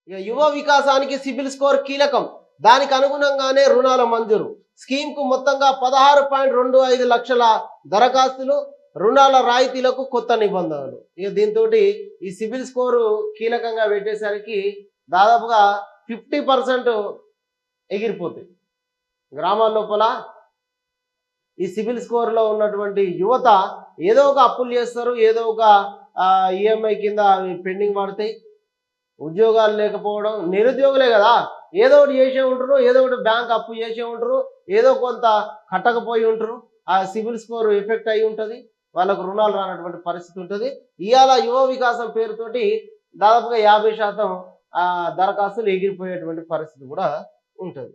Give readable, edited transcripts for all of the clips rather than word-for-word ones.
ఇక యువ వికాసానికి సిబిల్ స్కోర్ కీలకం. దానికి అనుగుణంగానే రుణాల మంజూరు. స్కీమ్కు మొత్తంగా 16.25 లక్షల దరఖాస్తులు, రుణాల రాయితీలకు కొత్త నిబంధనలు. ఇక దీంతో ఈ సిబిల్ స్కోరు కీలకంగా పెట్టేసరికి దాదాపుగా 50% ఎగిరిపోతాయి. గ్రామాల లోపల ఈ సిబిల్ స్కోర్లో ఉన్నటువంటి యువత ఏదో ఒక అప్పులు చేస్తారు, ఏదో ఒక ఈఎంఐ కింద పెండింగ్ పడతాయి. ఉద్యోగాలు లేకపోవడం, నిరుద్యోగులే కదా, ఏదో ఒకటి చేసే ఉంటారు, ఏదో ఒకటి బ్యాంక్ అప్పు చేసే ఉంటారు, ఏదో కొంత కట్టకపోయి ఉంటారు. ఆ సిబిల్ స్కోర్ ఎఫెక్ట్ అయి ఉంటుంది, వాళ్ళకు రుణాలు రానటువంటి పరిస్థితి ఉంటుంది. ఇవాళ యువ వికాసం పేరుతోటి దాదాపుగా 50% దరఖాస్తులు ఎగిరిపోయేటువంటి పరిస్థితి కూడా ఉంటుంది.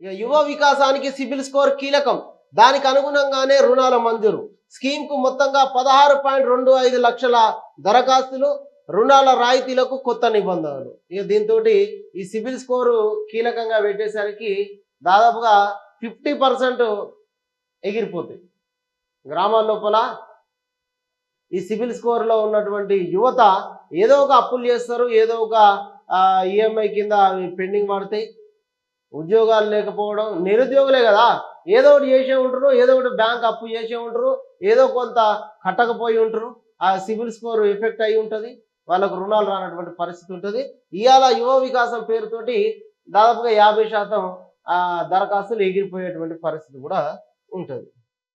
ఇక యువ వికాసానికి సిబిల్ స్కోర్ కీలకం. దానికి అనుగుణంగానే రుణాల మంజూరు. స్కీమ్కు మొత్తంగా 16.25 లక్షల దరఖాస్తులు, రుణాల రాయితీలకు కొత్త నిబంధనలు. ఇక దీంతో ఈ సిబిల్ స్కోరు కీలకంగా పెట్టేసరికి దాదాపుగా 50% ఎగిరిపోతాయి. గ్రామాల లోపల ఈ సిబిల్ స్కోర్లో ఉన్నటువంటి యువత ఏదో ఒక అప్పులు చేస్తారు, ఏదో ఒక ఈఎంఐ కింద పెండింగ్ పడతాయి. ఉద్యోగాలు లేకపోవడం, నిరుద్యోగులే కదా, ఏదో ఒకటి చేసే ఉంటారు, ఏదో ఒకటి బ్యాంక్ అప్పు చేసే ఉంటారు, ఏదో కొంత కట్టకపోయి ఉంటారు. ఆ సిబిల్ స్కోర్ ఎఫెక్ట్ అయి ఉంటుంది, వాళ్ళకు రుణాలు రానటువంటి పరిస్థితి ఉంటుంది. ఇవాళ యువ వికాసం పేరుతోటి దాదాపుగా 50% దరఖాస్తులు ఎగిరిపోయేటువంటి పరిస్థితి కూడా ఉంటుంది.